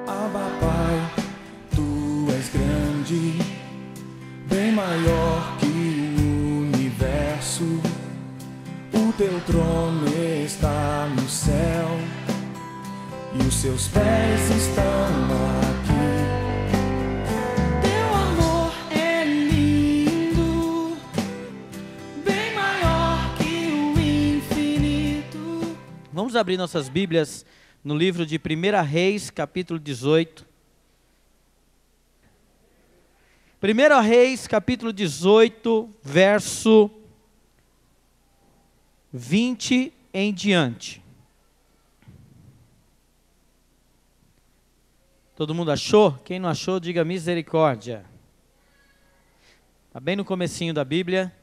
Abba, Pai, Tu és grande, bem maior que o universo. O Teu trono está no céu e os Seus pés estão aqui. Teu amor é lindo, bem maior que o infinito. Vamos abrir nossas Bíblias no livro de 1 Reis, capítulo 18. 1 Reis, capítulo 18, verso 20 em diante. Todo mundo achou? Quem não achou, diga misericórdia. Está bem no comecinho da Bíblia.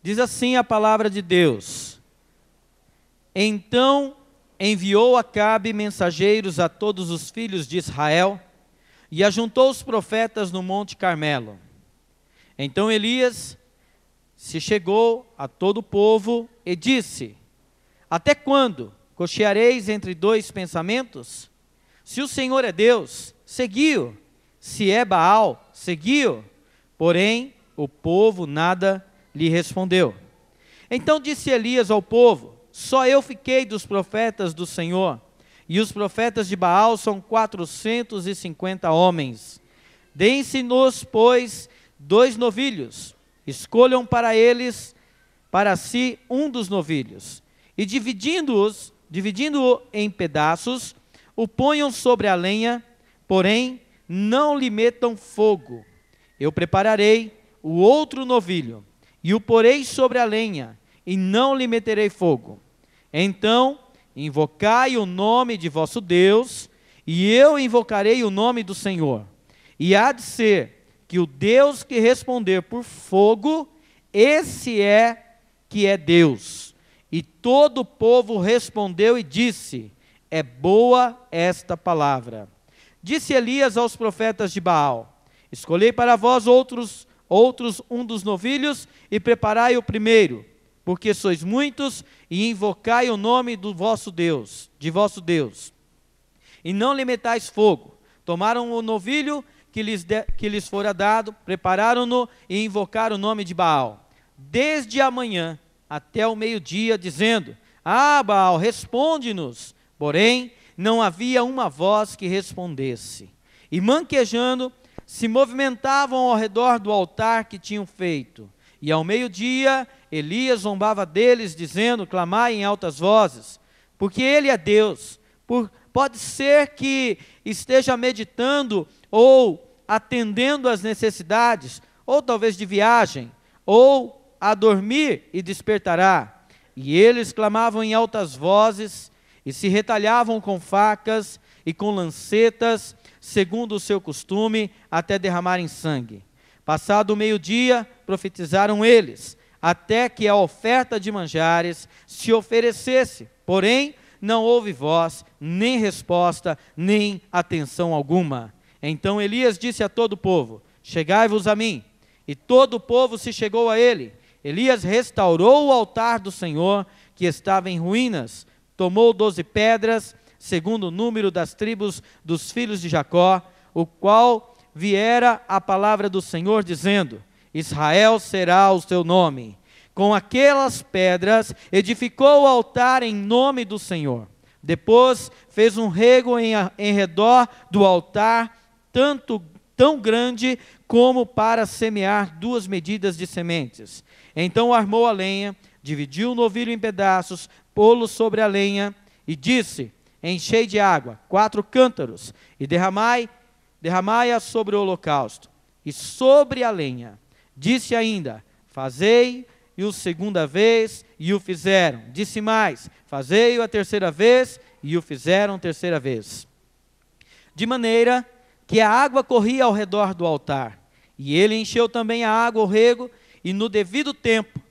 Diz assim a palavra de Deus: Então enviou Acabe mensageiros a todos os filhos de Israel e ajuntou os profetas no Monte Carmelo. Então Elias se chegou a todo o povo e disse: Até quando cocheareis entre dois pensamentos? Se o Senhor é Deus, segui-o. Se é Baal, segui-o. Porém, o povo nada lhe respondeu. Então disse Elias ao povo: Só eu fiquei dos profetas do Senhor, e os profetas de Baal são 450 homens. Deem-se-nos, pois, 2 novilhos. Escolham para eles, para si, um dos novilhos. E dividindo-o em pedaços, o ponham sobre a lenha, porém não lhe metam fogo. Eu prepararei o outro novilho, e o porei sobre a lenha, e não lhe meterei fogo. Então invocai o nome de vosso Deus, e eu invocarei o nome do Senhor. E há de ser que o Deus que responder por fogo, esse é que é Deus. E todo o povo respondeu e disse: É boa esta palavra. Disse Elias aos profetas de Baal: Escolhei para vós outros um dos novilhos, e preparai o primeiro, porque sois muitos, e invocai o nome do vosso Deus, de vosso Deus. E não lhe metais fogo. Tomaram o novilho que lhes fora dado, prepararam-no e invocaram o nome de Baal, desde a manhã até o meio-dia, dizendo: Ah, Baal, responde-nos. Porém, não havia uma voz que respondesse. E manquejando, se movimentavam ao redor do altar que tinham feito. E ao meio-dia, Elias zombava deles, dizendo: Clamai em altas vozes, porque ele é Deus. Pode ser que esteja meditando ou atendendo às necessidades, ou talvez de viagem, ou a dormir e despertará. E eles clamavam em altas vozes, e se retalhavam com facas e com lancetas, segundo o seu costume, até derramarem sangue. Passado o meio-dia, profetizaram eles, até que a oferta de manjares se oferecesse. Porém, não houve voz, nem resposta, nem atenção alguma. Então Elias disse a todo o povo: Chegai-vos a mim. E todo o povo se chegou a ele. Elias restaurou o altar do Senhor, que estava em ruínas. Tomou 12 pedras, segundo o número das tribos dos filhos de Jacó, o qual viera a palavra do Senhor, dizendo: Israel será o seu nome. Com aquelas pedras edificou o altar em nome do Senhor. Depois fez um rego em redor do altar, tão grande como para semear 2 medidas de sementes. Então armou a lenha, dividiu o novilho em pedaços, pô-lo sobre a lenha, e disse: Enchei de água 4 cântaros, e derramai-a sobre o holocausto, e sobre a lenha. Disse ainda: Fazei e o segunda vez, e o fizeram. Disse mais: Fazei-o a terceira vez, e o fizeram terceira vez. De maneira que a água corria ao redor do altar, e ele encheu também a água, o rego, e no devido tempo,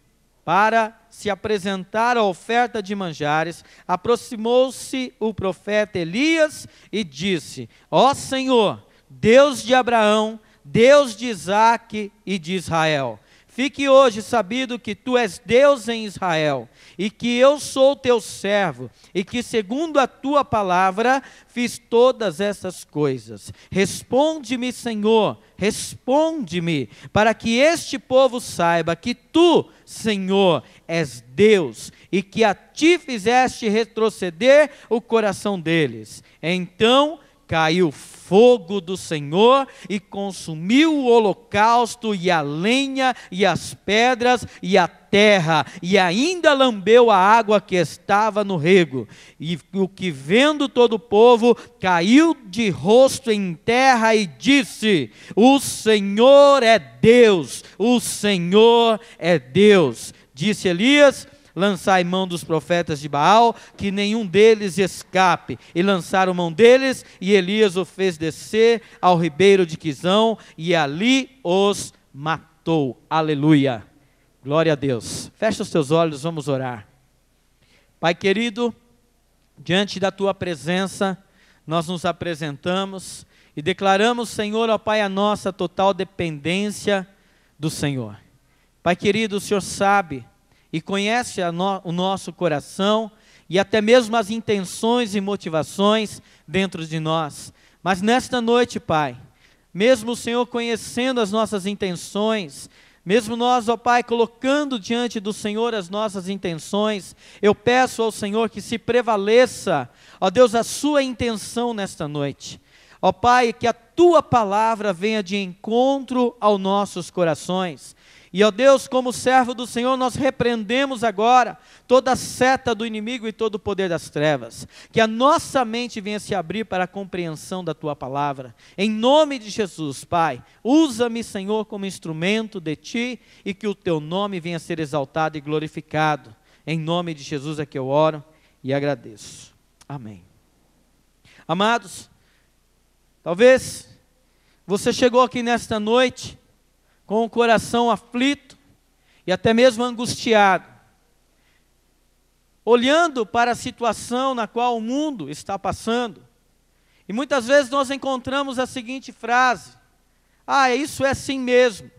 para se apresentar a oferta de manjares, aproximou-se o profeta Elias e disse: Ó Senhor, Deus de Abraão, Deus de Isaque e de Israel, Fique hoje sabido que tu és Deus em Israel, e que eu sou teu servo, e que segundo a tua palavra fiz todas essas coisas. Responde-me, Senhor, responde-me, para que este povo saiba que tu, Senhor, és Deus, e que a ti fizeste retroceder o coração deles. Então caiu fogo do Senhor e consumiu o holocausto e a lenha e as pedras e a terra, e ainda lambeu a água que estava no rego. E o que vendo todo o povo, caiu de rosto em terra e disse: o Senhor é Deus, o Senhor é Deus. Disse Elias: lançai mão dos profetas de Baal, que nenhum deles escape. E lançaram mão deles, e Elias o fez descer ao ribeiro de Quizão, e ali os matou. Aleluia. Glória a Deus. Fecha os teus olhos, vamos orar. Pai querido, diante da tua presença, nós nos apresentamos e declaramos, Senhor, ó Pai, a nossa total dependência do Senhor. Pai querido, o Senhor sabe e conhece o nosso coração e até mesmo as intenções e motivações dentro de nós. Mas nesta noite, Pai, mesmo o Senhor conhecendo as nossas intenções, mesmo nós, ó Pai, colocando diante do Senhor as nossas intenções, eu peço ao Senhor que se prevaleça, ó Deus, a sua intenção nesta noite. Ó Pai, que a tua palavra venha de encontro aos nossos corações. E, ó Deus, como servo do Senhor, nós repreendemos agora toda a seta do inimigo e todo o poder das trevas. Que a nossa mente venha se abrir para a compreensão da Tua palavra. Em nome de Jesus, Pai, usa-me, Senhor, como instrumento de Ti, e que o Teu nome venha a ser exaltado e glorificado. Em nome de Jesus é que eu oro e agradeço. Amém. Amados, talvez você chegou aqui nesta noite com o coração aflito e até mesmo angustiado, olhando para a situação na qual o mundo está passando. E muitas vezes nós encontramos a seguinte frase: ah, isso é assim mesmo,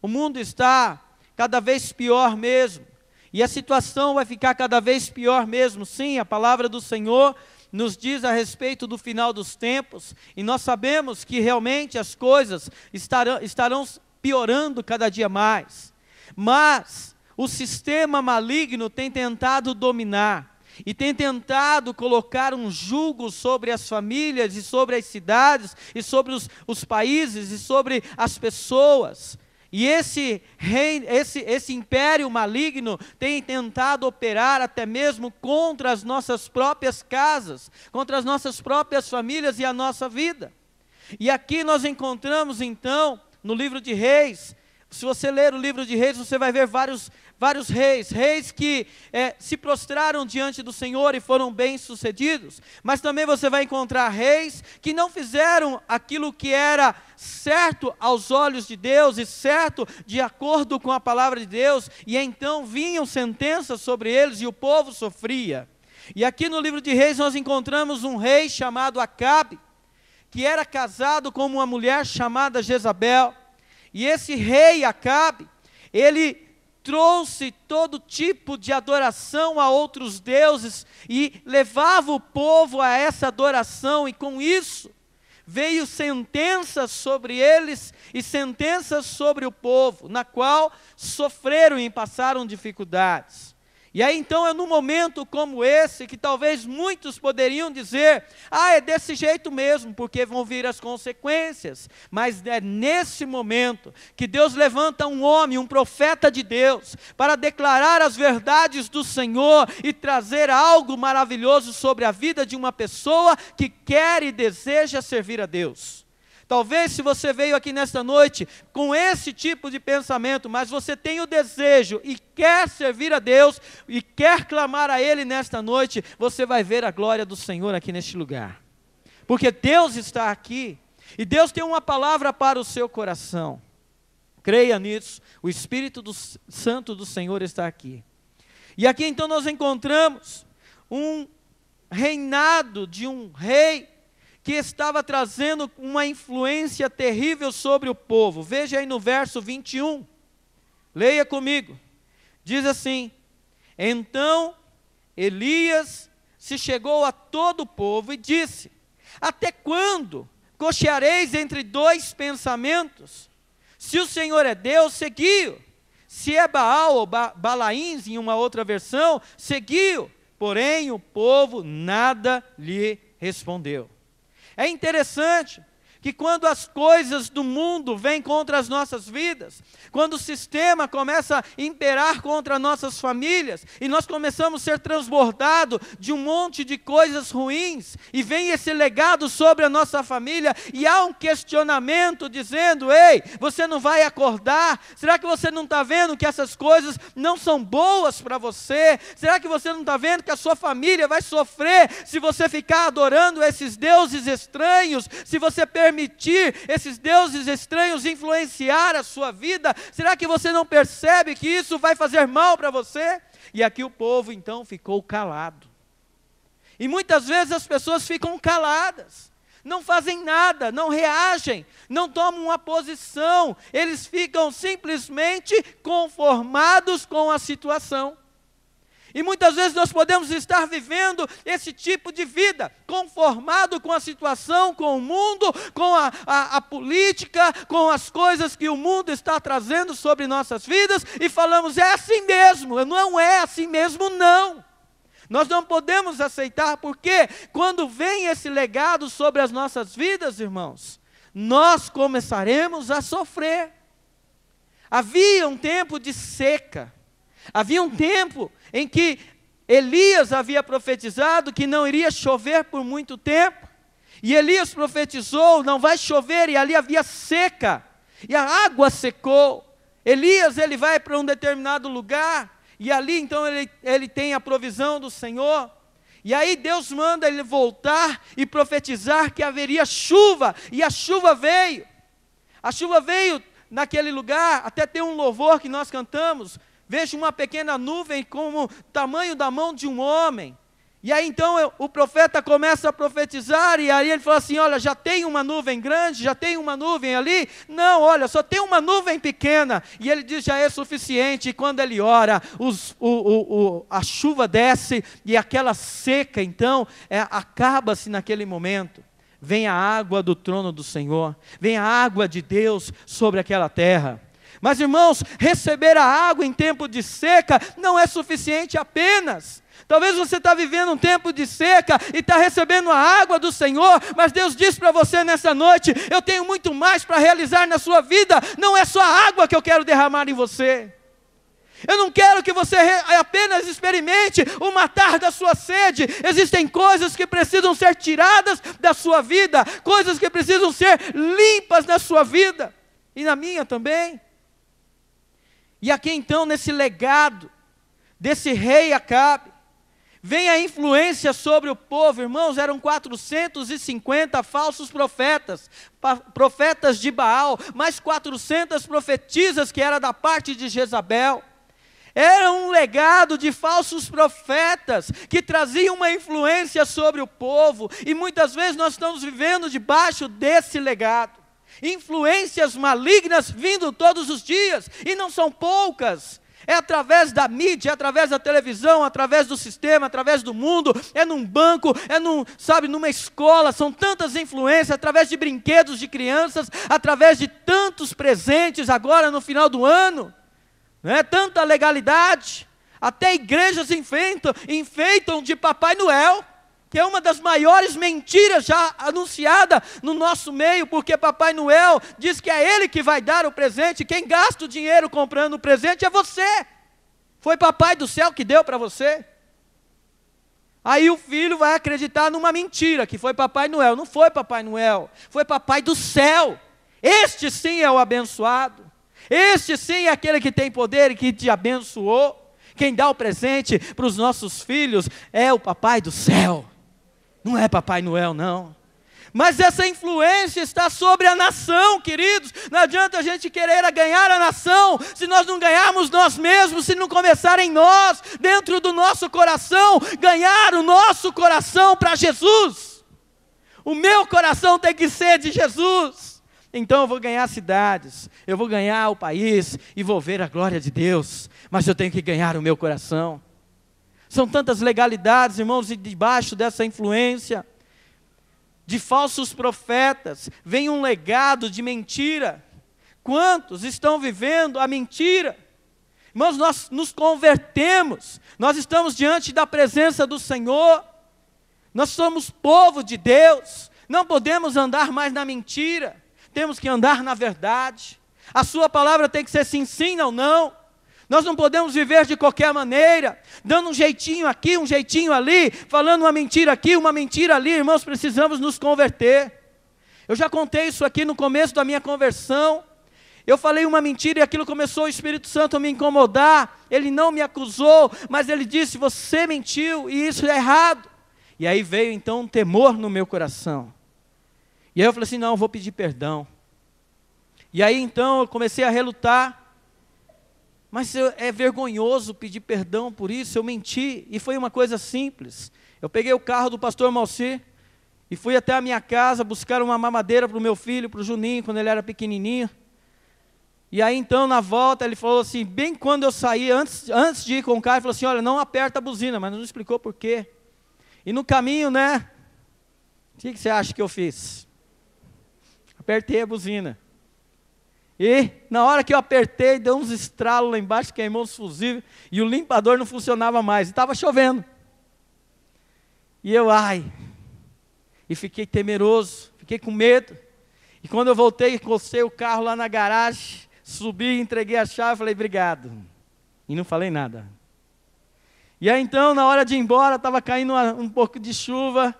o mundo está cada vez pior mesmo, e a situação vai ficar cada vez pior mesmo. Sim, a palavra do Senhor nos diz a respeito do final dos tempos, e nós sabemos que realmente as coisas estarão piorando cada dia mais, mas o sistema maligno tem tentado dominar, e tem tentado colocar um jugo sobre as famílias, e sobre as cidades, e sobre os países, e sobre as pessoas, e esse império maligno tem tentado operar até mesmo contra as nossas próprias casas, contra as nossas próprias famílias e a nossa vida. E aqui nós encontramos então, no livro de Reis, se você ler o livro de Reis, você vai ver vários reis que se prostraram diante do Senhor e foram bem-sucedidos, mas também você vai encontrar reis que não fizeram aquilo que era certo aos olhos de Deus e certo de acordo com a palavra de Deus, e então vinham sentenças sobre eles e o povo sofria. E aqui no livro de Reis nós encontramos um rei chamado Acabe, que era casado com uma mulher chamada Jezabel. E esse rei Acabe, ele trouxe todo tipo de adoração a outros deuses e levava o povo a essa adoração, e com isso veio sentenças sobre eles e sentenças sobre o povo, na qual sofreram e passaram dificuldades. E aí então é num momento como esse que talvez muitos poderiam dizer: ah, é desse jeito mesmo, porque vão vir as consequências. Mas é nesse momento que Deus levanta um homem, um profeta de Deus, para declarar as verdades do Senhor e trazer algo maravilhoso sobre a vida de uma pessoa que quer e deseja servir a Deus. Talvez se você veio aqui nesta noite com esse tipo de pensamento, mas você tem o desejo e quer servir a Deus e quer clamar a Ele nesta noite, você vai ver a glória do Senhor aqui neste lugar. Porque Deus está aqui e Deus tem uma palavra para o seu coração. Creia nisso, o Espírito Santo do Senhor está aqui. E aqui então nós encontramos um reinado de um rei que estava trazendo uma influência terrível sobre o povo. Veja aí no verso 21. Leia comigo. Diz assim: então Elias se chegou a todo o povo e disse: até quando cocheareis entre dois pensamentos? Se o Senhor é Deus, segui-o. Se é Baal ou Balaíns, em uma outra versão, segui-o. Porém o povo nada lhe respondeu. É interessante que quando as coisas do mundo vêm contra as nossas vidas, quando o sistema começa a imperar contra nossas famílias, e nós começamos a ser transbordados de um monte de coisas ruins, e vem esse legado sobre a nossa família, e há um questionamento dizendo: ei, você não vai acordar? Será que você não está vendo que essas coisas não são boas para você? Será que você não está vendo que a sua família vai sofrer se você ficar adorando esses deuses estranhos, se você permitir esses deuses estranhos influenciar a sua vida? Será que você não percebe que isso vai fazer mal para você? E aqui o povo então ficou calado. E muitas vezes as pessoas ficam caladas, não fazem nada, não reagem, não tomam uma posição, eles ficam simplesmente conformados com a situação. E muitas vezes nós podemos estar vivendo esse tipo de vida, conformado com a situação, com o mundo, com a política, com as coisas que o mundo está trazendo sobre nossas vidas, e falamos: é assim mesmo. Não é assim mesmo, não. Nós não podemos aceitar, porque quando vem esse legado sobre as nossas vidas, irmãos, nós começaremos a sofrer. Havia um tempo de seca, havia um tempo em que Elias havia profetizado que não iria chover por muito tempo, e Elias profetizou: não vai chover, e ali havia seca, e a água secou. Elias, ele vai para um determinado lugar, e ali então ele tem a provisão do Senhor, e aí Deus manda ele voltar e profetizar que haveria chuva, e a chuva veio naquele lugar. Até tem um louvor que nós cantamos: vejo uma pequena nuvem como o tamanho da mão de um homem. E aí então o profeta começa a profetizar, e aí ele fala assim: olha, já tem uma nuvem grande, já tem uma nuvem ali? Não, olha, só tem uma nuvem pequena. E ele diz: já é suficiente. E quando ele ora, a chuva desce, e aquela seca então acaba-se naquele momento. Vem a água do trono do Senhor, vem a água de Deus sobre aquela terra. Mas, irmãos, receber a água em tempo de seca não é suficiente apenas. Talvez você está vivendo um tempo de seca e está recebendo a água do Senhor, mas Deus diz para você nessa noite: eu tenho muito mais para realizar na sua vida. Não é só a água que eu quero derramar em você. Eu não quero que você apenas experimente o matar da sua sede. Existem coisas que precisam ser tiradas da sua vida, coisas que precisam ser limpas na sua vida, e na minha também. E aqui então, nesse legado desse rei Acabe, vem a influência sobre o povo. Irmãos, eram 450 falsos profetas, profetas de Baal, mais 400 profetisas que era da parte de Jezabel. Era um legado de falsos profetas, que traziam uma influência sobre o povo, e muitas vezes nós estamos vivendo debaixo desse legado. Influências malignas vindo todos os dias, e não são poucas. É através da mídia, é através da televisão, através do sistema, através do mundo, é num banco, é numa escola. São tantas influências, através de brinquedos de crianças, através de tantos presentes agora no final do ano, né? Tanta legalidade, até igrejas enfeitam de Papai Noel, que é uma das maiores mentiras já anunciada no nosso meio, porque Papai Noel diz que é ele que vai dar o presente. Quem gasta o dinheiro comprando o presente é você. Foi Papai do céu que deu para você. Aí o filho vai acreditar numa mentira, que foi Papai Noel. Não foi Papai Noel, foi Papai do céu. Este sim é o abençoado. Este sim é aquele que tem poder e que te abençoou. Quem dá o presente para os nossos filhos é o Papai do céu. Não é Papai Noel, não. Mas essa influência está sobre a nação, queridos. Não adianta a gente querer ganhar a nação, se nós não ganharmos nós mesmos, se não começar em nós, dentro do nosso coração, ganhar o nosso coração para Jesus. O meu coração tem que ser de Jesus. Então eu vou ganhar cidades, eu vou ganhar o país e vou ver a glória de Deus, mas eu tenho que ganhar o meu coração. São tantas legalidades, irmãos, e debaixo dessa influência de falsos profetas, vem um legado de mentira. Quantos estão vivendo a mentira? Irmãos, nós nos convertemos, nós estamos diante da presença do Senhor, nós somos povo de Deus, não podemos andar mais na mentira, temos que andar na verdade. A sua palavra tem que ser sim, sim, não, não. Nós não podemos viver de qualquer maneira, dando um jeitinho aqui, um jeitinho ali, falando uma mentira aqui, uma mentira ali. Irmãos, precisamos nos converter. Eu já contei isso aqui no começo da minha conversão. Eu falei uma mentira e aquilo começou o Espírito Santo a me incomodar. Ele não me acusou, mas ele disse, você mentiu e isso é errado. E aí veio então um temor no meu coração. E aí eu falei assim, não, eu vou pedir perdão. E aí então eu comecei a relutar. Mas é vergonhoso pedir perdão por isso, eu menti, e foi uma coisa simples. Eu peguei o carro do pastor Malcir, e fui até a minha casa buscar uma mamadeira para o meu filho, para o Juninho, quando ele era pequenininho. E aí então, na volta, ele falou assim, bem quando eu saí, antes de ir com o carro, ele falou assim, olha, não aperta a buzina, mas não explicou por quê. E no caminho, né, o que você acha que eu fiz? Apertei a buzina. E na hora que eu apertei, deu uns estralos lá embaixo, queimou os fusíveis, e o limpador não funcionava mais, e estava chovendo. E eu, e fiquei temeroso, fiquei com medo. E quando eu voltei, encostei o carro lá na garagem, subi, entreguei a chave, falei, obrigado. E não falei nada. E aí então, na hora de ir embora, estava caindo um pouco de chuva,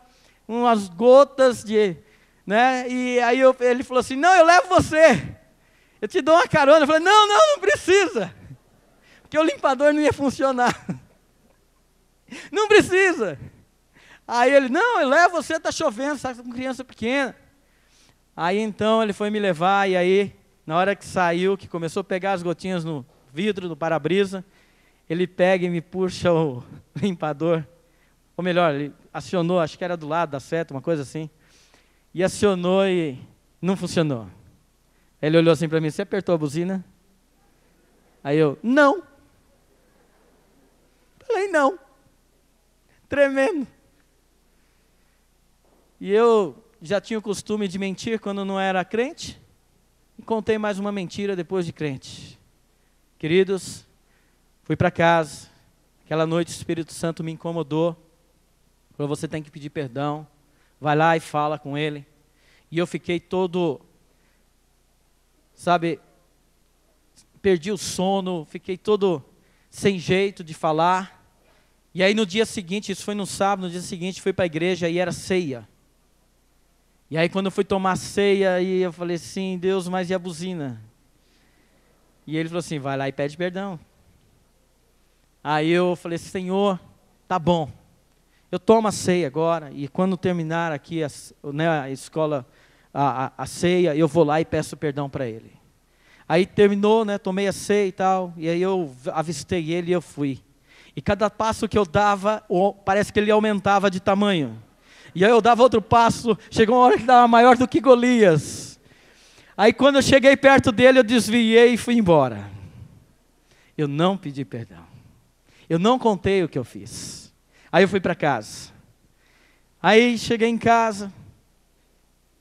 umas gotas né? E aí ele falou assim, não, eu levo você. Eu te dou uma carona. Eu falei, não precisa. Porque o limpador não ia funcionar. Não precisa. Aí ele, não, eu levo você, está chovendo, sabe, com criança pequena. Aí então ele foi me levar, e aí, na hora que saiu, que começou a pegar as gotinhas no vidro do para-brisa, ele pega e me puxa o limpador. Ou melhor, ele acionou, acho que era do lado da seta, uma coisa assim. E acionou e não funcionou. Ele olhou assim para mim, você apertou a buzina? Aí eu, não. Falei, não. Tremendo. E eu já tinha o costume de mentir quando não era crente, e contei mais uma mentira depois de crente. Queridos, fui para casa, aquela noite o Espírito Santo me incomodou, falou, você tem que pedir perdão, vai lá e fala com ele. E eu fiquei todo... sabe, perdi o sono, fiquei todo sem jeito de falar. E aí no dia seguinte, isso foi no sábado, no dia seguinte fui para a igreja e era ceia. E aí quando eu fui tomar ceia, e eu falei assim, Deus, mas e a buzina? E ele falou assim, vai lá e pede perdão. Aí eu falei, Senhor, tá bom, eu tomo a ceia agora, e quando terminar aqui a escola, a ceia, eu vou lá e peço perdão para ele. Aí terminou, né, tomei a ceia e tal, e aí eu avistei ele e eu fui. E cada passo que eu dava, parece que ele aumentava de tamanho. E aí eu dava outro passo, chegou uma hora que estava maior do que Golias. Aí quando eu cheguei perto dele, eu desviei e fui embora. Eu não pedi perdão. Eu não contei o que eu fiz. Aí eu fui para casa. Aí cheguei em casa,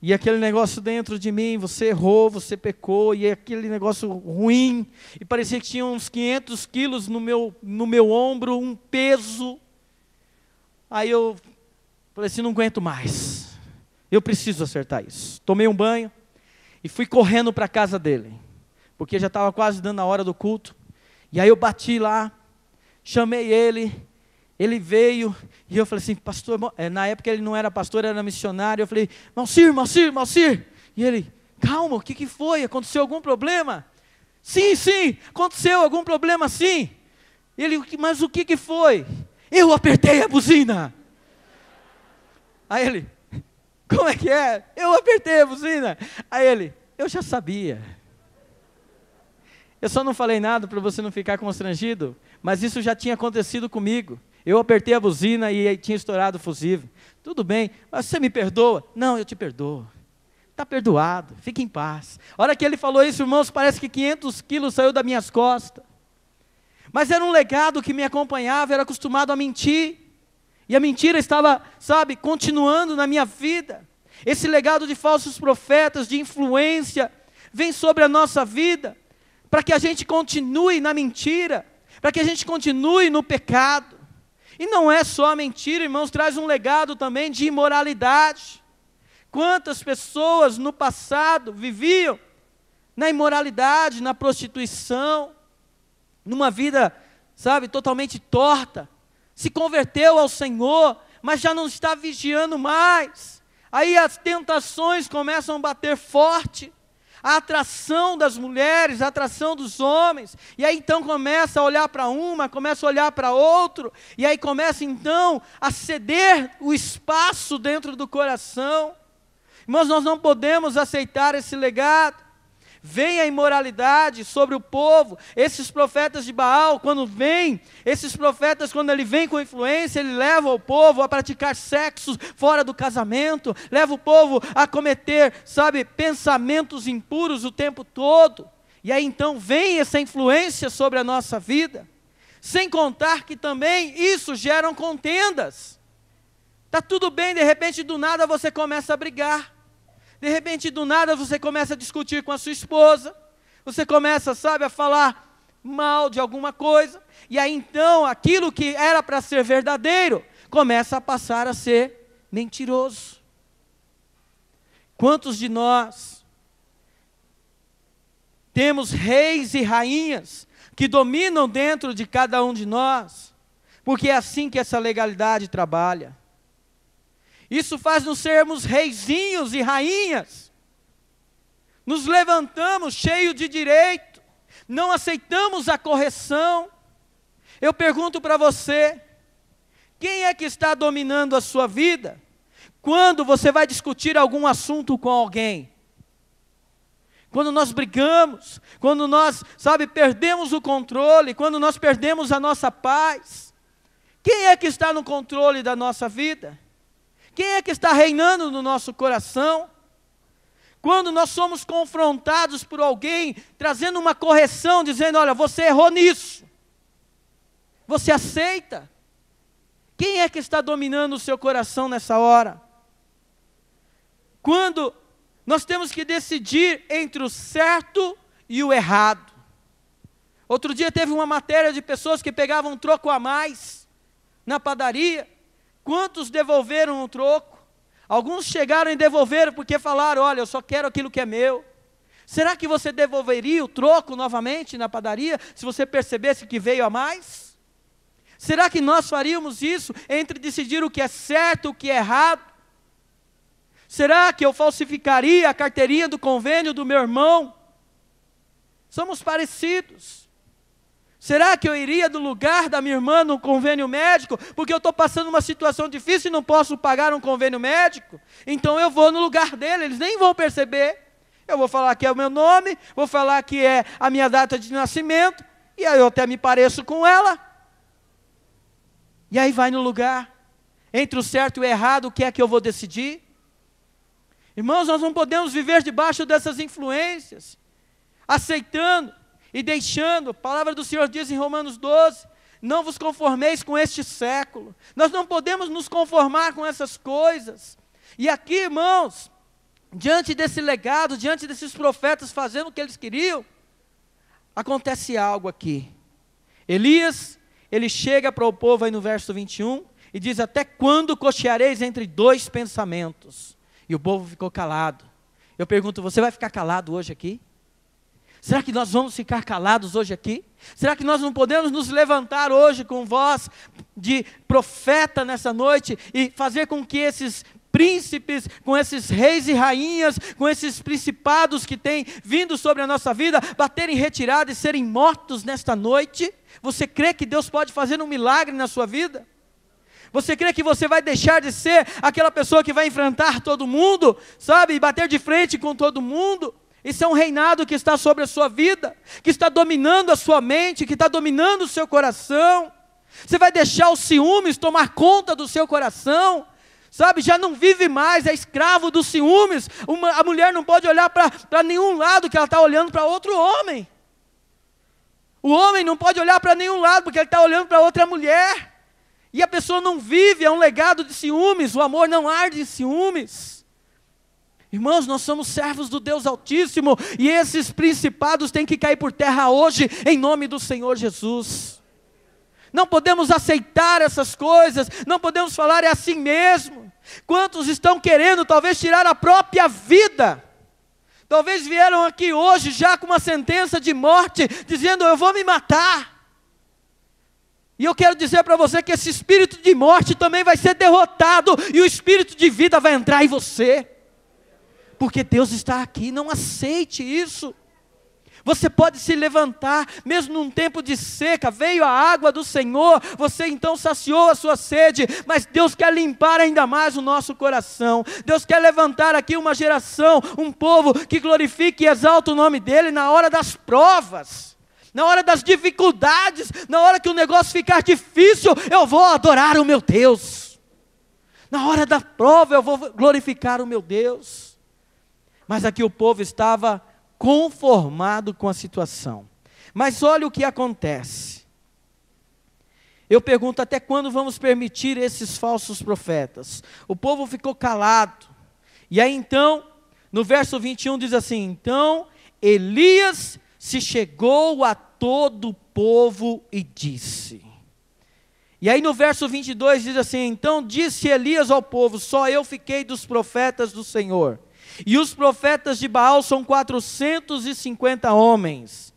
e aquele negócio dentro de mim, você errou, você pecou, e aquele negócio ruim, e parecia que tinha uns 500 quilos no meu ombro, um peso. Aí eu falei assim, não aguento mais, eu preciso acertar isso. Tomei um banho, e fui correndo para a casa dele, porque já estava quase dando a hora do culto. E aí eu bati lá, chamei ele, ele veio, e eu falei assim, pastor, na época ele não era pastor, era missionário. Eu falei, Malcir. E ele, calma, o que foi? Aconteceu algum problema? Sim, aconteceu algum problema sim. Ele, mas o que foi? Eu apertei a buzina. Aí ele, como é que é? Eu apertei a buzina. Aí ele, eu já sabia. Eu só não falei nada para você não ficar constrangido, mas isso já tinha acontecido comigo. Eu apertei a buzina e tinha estourado o fusível. Tudo bem, mas você me perdoa? Não, eu te perdoo. está perdoado, fique em paz. A hora que ele falou isso, irmãos, parece que 500 quilos saiu das minhas costas. Mas era um legado que me acompanhava, eu era acostumado a mentir. E a mentira estava, sabe, continuando na minha vida. Esse legado de falsos profetas, de influência, vem sobre a nossa vida, para que a gente continue na mentira, para que a gente continue no pecado. E não é só a mentira, irmãos, traz um legado também de imoralidade. Quantas pessoas no passado viviam na imoralidade, na prostituição, numa vida, sabe, totalmente torta, se converteu ao Senhor, mas já não está vigiando mais. Aí as tentações começam a bater forte, a atração das mulheres, a atração dos homens, e aí então começa a olhar para uma, começa a olhar para outro, e aí começa então a ceder o espaço dentro do coração. Irmãos, nós não podemos aceitar esse legado. Vem a imoralidade sobre o povo. Esses profetas de Baal, quando vêm, esses profetas, quando ele vem com influência, ele leva o povo a praticar sexo fora do casamento, leva o povo a cometer, sabe, pensamentos impuros o tempo todo. E aí então vem essa influência sobre a nossa vida, sem contar que também isso gera contendas. Está tudo bem, de repente do nada você começa a brigar. De repente, do nada, você começa a discutir com a sua esposa, você começa, sabe, a falar mal de alguma coisa, e aí então, aquilo que era para ser verdadeiro, começa a passar a ser mentiroso. Quantos de nós temos reis e rainhas que dominam dentro de cada um de nós, porque é assim que essa legalidade trabalha. Isso faz nos sermos reizinhos e rainhas. Nos levantamos cheios de direito, não aceitamos a correção. Eu pergunto para você, quem é que está dominando a sua vida? Quando você vai discutir algum assunto com alguém? Quando nós brigamos, quando nós, sabe, perdemos o controle, quando nós perdemos a nossa paz. Quem é que está no controle da nossa vida? Quem é que está reinando no nosso coração? Quando nós somos confrontados por alguém, trazendo uma correção, dizendo, olha, você errou nisso. Você aceita? Quem é que está dominando o seu coração nessa hora? Quando nós temos que decidir entre o certo e o errado. Outro dia teve uma matéria de pessoas que pegavam um troco a mais na padaria. Quantos devolveram o troco? Alguns chegaram e devolveram porque falaram, olha, eu só quero aquilo que é meu. Será que você devolveria o troco novamente na padaria, se você percebesse que veio a mais? Será que nós faríamos isso entre decidir o que é certo e o que é errado? Será que eu falsificaria a carteirinha do convênio do meu irmão? Somos parecidos. Será que eu iria do lugar da minha irmã no convênio médico, porque eu estou passando uma situação difícil e não posso pagar um convênio médico? Então eu vou no lugar dele, eles nem vão perceber. Eu vou falar que é o meu nome, vou falar que é a minha data de nascimento, e aí eu até me pareço com ela. E aí vai no lugar. Entre o certo e o errado, o que é que eu vou decidir? Irmãos, nós não podemos viver debaixo dessas influências, aceitando e deixando. A palavra do Senhor diz em Romanos 12, não vos conformeis com este século. Nós não podemos nos conformar com essas coisas. E aqui, irmãos, diante desse legado, diante desses profetas fazendo o que eles queriam, acontece algo aqui. Elias, ele chega para o povo aí no verso 21, e diz, até quando cocheareis entre dois pensamentos? E o povo ficou calado. Eu pergunto, você vai ficar calado hoje aqui? Será que nós vamos ficar calados hoje aqui? Será que nós não podemos nos levantar hoje com voz de profeta nessa noite e fazer com que esses príncipes, com esses reis e rainhas, com esses principados que têm vindo sobre a nossa vida, baterem retirada e serem mortos nesta noite? Você crê que Deus pode fazer um milagre na sua vida? Você crê que você vai deixar de ser aquela pessoa que vai enfrentar todo mundo, sabe, e bater de frente com todo mundo? Isso é um reinado que está sobre a sua vida, que está dominando a sua mente, que está dominando o seu coração. Você vai deixar os ciúmes tomar conta do seu coração? sabe, já não vive mais, é escravo dos ciúmes. A mulher não pode olhar para nenhum lado, que ela está olhando para outro homem. O homem não pode olhar para nenhum lado, porque ele está olhando para outra mulher. E a pessoa não vive, é um legado de ciúmes, o amor não arde em ciúmes. Irmãos, nós somos servos do Deus Altíssimo, e esses principados têm que cair por terra hoje, em nome do Senhor Jesus. Não podemos aceitar essas coisas, não podemos falar é assim mesmo. Quantos estão querendo talvez tirar a própria vida? Talvez vieram aqui hoje já com uma sentença de morte, dizendo eu vou me matar. E eu quero dizer para você que esse espírito de morte também vai ser derrotado, e o espírito de vida vai entrar em você. Porque Deus está aqui, não aceite isso. Você pode se levantar, mesmo num tempo de seca, veio a água do Senhor, você então saciou a sua sede, mas Deus quer limpar ainda mais o nosso coração. Deus quer levantar aqui uma geração, um povo que glorifique e exalta o nome dEle na hora das provas, na hora das dificuldades, na hora que o negócio ficar difícil, eu vou adorar o meu Deus. Na hora da prova eu vou glorificar o meu Deus. Mas aqui o povo estava conformado com a situação. Mas olha o que acontece. Eu pergunto, até quando vamos permitir esses falsos profetas? O povo ficou calado. E aí então, no verso 21 diz assim, então Elias se chegou a todo o povo e disse. E aí no verso 22 diz assim, então disse Elias ao povo, só eu fiquei dos profetas do Senhor. E os profetas de Baal são 450 homens.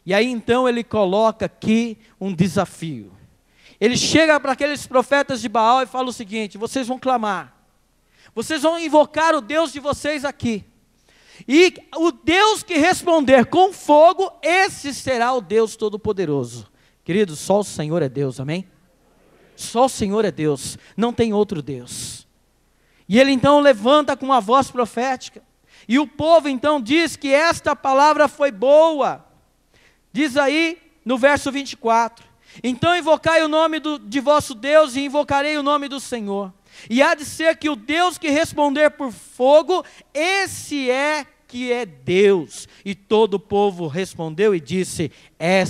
E aí então ele coloca aqui um desafio. Ele chega para aqueles profetas de Baal e fala o seguinte, vocês vão clamar. Vocês vão invocar o Deus de vocês aqui. E o Deus que responder com fogo, esse será o Deus Todo-Poderoso. Queridos, só o Senhor é Deus, amém? Só o Senhor é Deus, não tem outro Deus. E ele então levanta com uma voz profética. E o povo então diz que esta palavra foi boa. Diz aí no verso 24. Então invocai o nome de vosso Deus e invocarei o nome do Senhor. E há de ser que o Deus que responder por fogo, esse é que é Deus. E todo o povo respondeu e disse, é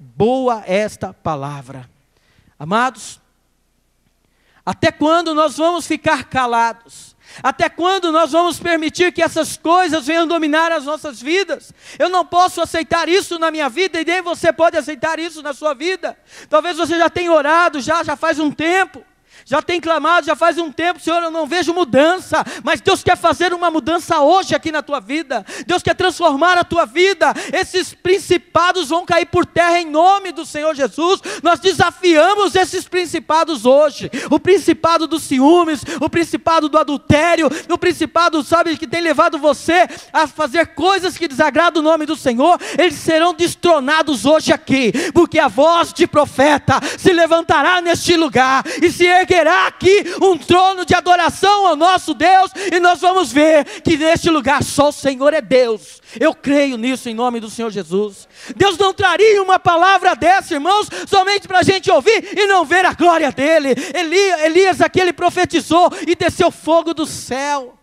boa esta palavra. Amados, até quando nós vamos ficar calados? Até quando nós vamos permitir que essas coisas venham dominar as nossas vidas? Eu não posso aceitar isso na minha vida, e nem você pode aceitar isso na sua vida. Talvez você já tenha orado, já faz um tempo. Já tem clamado, já faz um tempo, Senhor, eu não vejo mudança, mas Deus quer fazer uma mudança hoje aqui na tua vida. Deus quer transformar a tua vida. Esses principados vão cair por terra em nome do Senhor Jesus. Nós desafiamos esses principados hoje. O principado dos ciúmes, o principado do adultério, o principado, sabe, que tem levado você a fazer coisas que desagradam o nome do Senhor. Eles serão destronados hoje aqui, porque a voz de profeta se levantará neste lugar e se erguerá aqui um trono de adoração ao nosso Deus, e nós vamos ver que neste lugar só o Senhor é Deus. Eu creio nisso em nome do Senhor Jesus. Deus não traria uma palavra dessa, irmãos, somente para a gente ouvir e não ver a glória dele. Elias aqui, ele profetizou e desceu fogo do céu.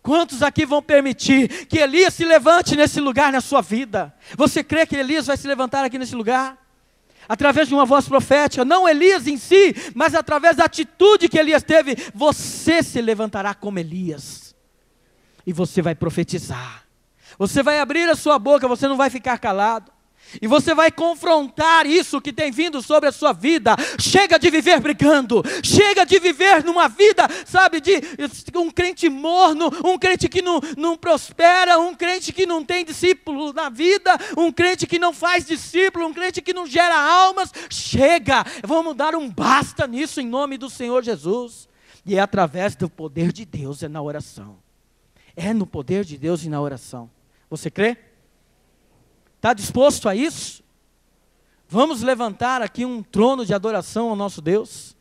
Quantos aqui vão permitir que Elias se levante nesse lugar na sua vida? Você crê que Elias vai se levantar aqui nesse lugar? Através de uma voz profética, não Elias em si, mas através da atitude que Elias teve, você se levantará como Elias, e você vai profetizar, você vai abrir a sua boca, você não vai ficar calado, e você vai confrontar isso que tem vindo sobre a sua vida. Chega de viver brigando, chega de viver numa vida, sabe, de um crente morno, um crente que não prospera, um crente que não tem discípulo na vida, um crente que não faz discípulo, um crente que não gera almas. Chega, vamos dar um basta nisso em nome do Senhor Jesus. E é através do poder de Deus, é na oração. É no poder de Deus e na oração. Você crê? Está disposto a isso? Vamos levantar aqui um trono de adoração ao nosso Deus,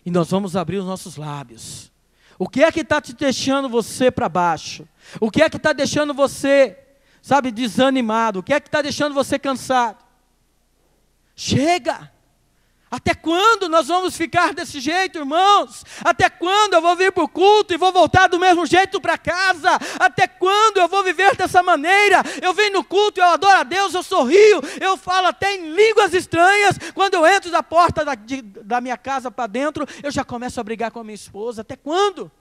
e nós vamos abrir os nossos lábios. O que é que está te deixando você para baixo? O que é que está deixando você, sabe, desanimado? O que é que está deixando você cansado? Chega! Até quando nós vamos ficar desse jeito, irmãos? Até quando eu vou vir para o culto e vou voltar do mesmo jeito para casa? Até quando eu vou viver dessa maneira? Eu venho no culto, eu adoro a Deus, eu sorrio, eu falo até em línguas estranhas. Quando eu entro da porta da minha casa para dentro, eu já começo a brigar com a minha esposa. Até quando?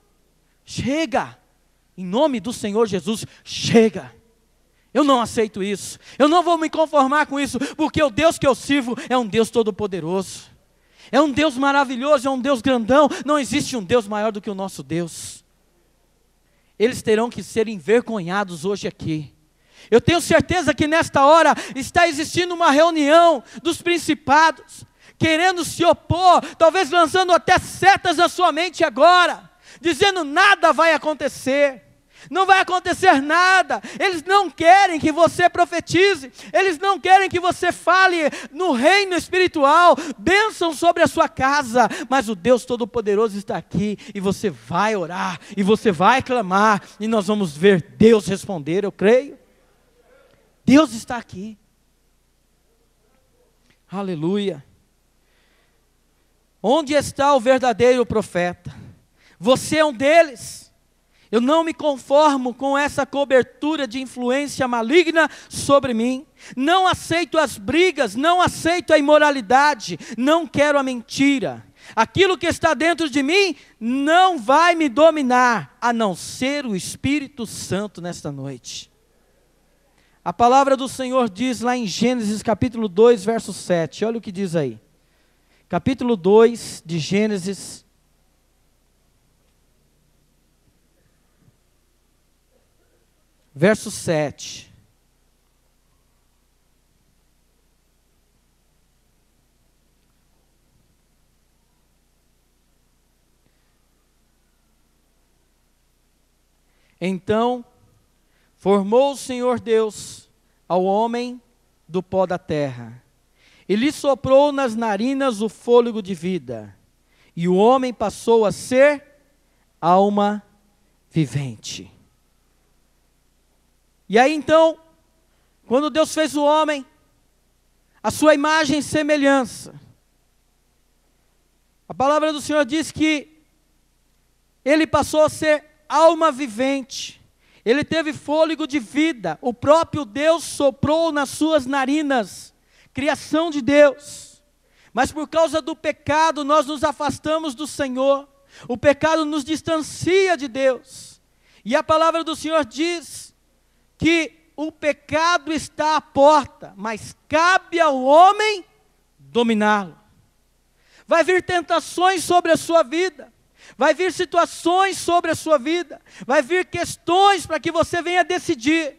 Chega! Em nome do Senhor Jesus, chega! Eu não aceito isso, eu não vou me conformar com isso, porque o Deus que eu sirvo é um Deus todo-poderoso, é um Deus maravilhoso, é um Deus grandão, não existe um Deus maior do que o nosso Deus. Eles terão que ser envergonhados hoje aqui. Eu tenho certeza que nesta hora está existindo uma reunião dos principados, querendo se opor, talvez lançando até setas na sua mente agora, dizendo nada vai acontecer. Não vai acontecer nada. Eles não querem que você profetize, eles não querem que você fale no reino espiritual, bênção sobre a sua casa, mas o Deus Todo-Poderoso está aqui, e você vai orar, e você vai clamar, e nós vamos ver Deus responder, eu creio. Deus está aqui. Aleluia. Onde está o verdadeiro profeta? Você é um deles. Eu não me conformo com essa cobertura de influência maligna sobre mim. Não aceito as brigas, não aceito a imoralidade, não quero a mentira. Aquilo que está dentro de mim não vai me dominar, a não ser o Espírito Santo nesta noite. A palavra do Senhor diz lá em Gênesis capítulo 2, verso 7, olha o que diz aí. Capítulo 2 de Gênesis, verso 7. Então, formou o Senhor Deus ao homem do pó da terra, e lhe soprou nas narinas o fôlego de vida, e o homem passou a ser alma vivente. E aí então, quando Deus fez o homem, a sua imagem e semelhança, a palavra do Senhor diz que ele passou a ser alma vivente, ele teve fôlego de vida, o próprio Deus soprou nas suas narinas, criação de Deus, mas por causa do pecado nós nos afastamos do Senhor, o pecado nos distancia de Deus, e a palavra do Senhor diz que o pecado está à porta, mas cabe ao homem dominá-lo. Vai vir tentações sobre a sua vida, vai vir situações sobre a sua vida, vai vir questões para que você venha decidir,